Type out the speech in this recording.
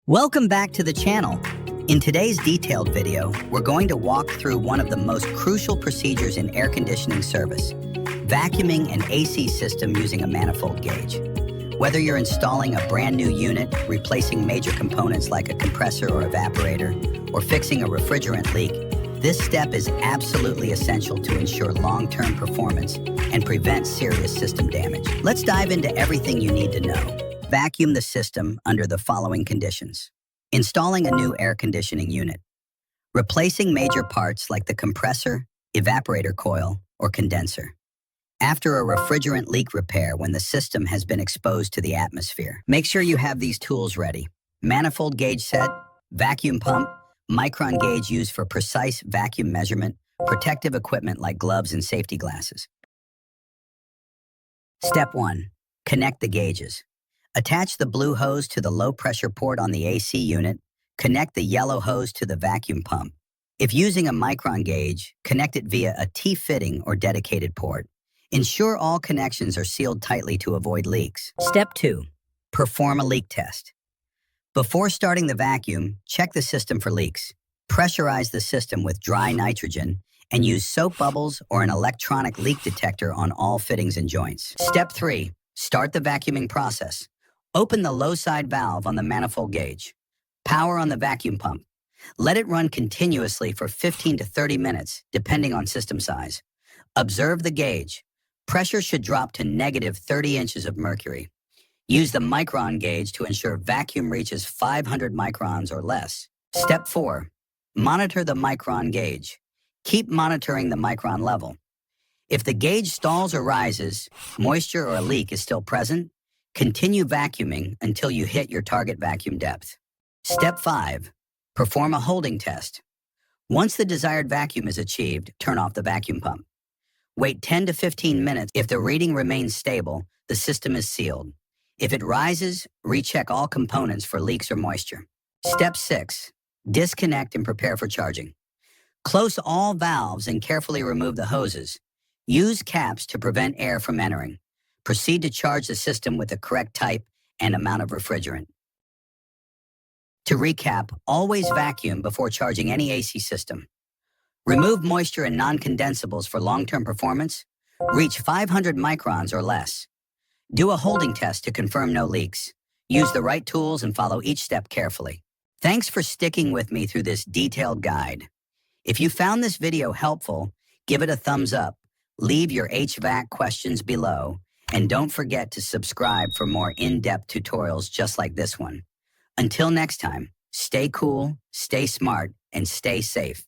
Welcome back to the channel. In today's detailed video, we're going to walk through one of the most crucial procedures in air conditioning service, vacuuming an AC system using a manifold gauge. Whether you're installing a brand new unit, replacing major components like a compressor or evaporator, or fixing a refrigerant leak, this step is absolutely essential to ensure long-term performance and prevent serious system damage. Let's dive into everything you need to know. Vacuum the system under the following conditions. Installing a new air conditioning unit. Replacing major parts like the compressor, evaporator coil, or condenser. After a refrigerant leak repair when the system has been exposed to the atmosphere. Make sure you have these tools ready. Manifold gauge set, vacuum pump, micron gauge used for precise vacuum measurement, protective equipment like gloves and safety glasses. Step 1. Connect the gauges. Attach the blue hose to the low-pressure port on the AC unit. Connect the yellow hose to the vacuum pump. If using a micron gauge, connect it via a T-fitting or dedicated port. Ensure all connections are sealed tightly to avoid leaks. Step 2. Perform a leak test. Before starting the vacuum, check the system for leaks. Pressurize the system with dry nitrogen and use soap bubbles or an electronic leak detector on all fittings and joints. Step 3. Start the vacuuming process. Open the low side valve on the manifold gauge. Power on the vacuum pump. Let it run continuously for 15 to 30 minutes, depending on system size. Observe the gauge. Pressure should drop to negative 30 inches of mercury. Use the micron gauge to ensure vacuum reaches 500 microns or less. Step 4. Monitor the micron gauge. Keep monitoring the micron level. If the gauge stalls or rises, moisture or a leak is still present, continue vacuuming until you hit your target vacuum depth. Step 5. Perform a holding test. Once the desired vacuum is achieved, turn off the vacuum pump. Wait 10 to 15 minutes. If the reading remains stable, the system is sealed. If it rises, recheck all components for leaks or moisture. Step 6. Disconnect and prepare for charging. Close all valves and carefully remove the hoses. Use caps to prevent air from entering. Proceed to charge the system with the correct type and amount of refrigerant. To recap, always vacuum before charging any AC system. Remove moisture and non-condensables for long-term performance. Reach 500 microns or less. Do a holding test to confirm no leaks. Use the right tools and follow each step carefully. Thanks for sticking with me through this detailed guide. If you found this video helpful, give it a thumbs up, leave your HVAC questions below, and don't forget to subscribe for more in-depth tutorials just like this one. Until next time, stay cool, stay smart, and stay safe.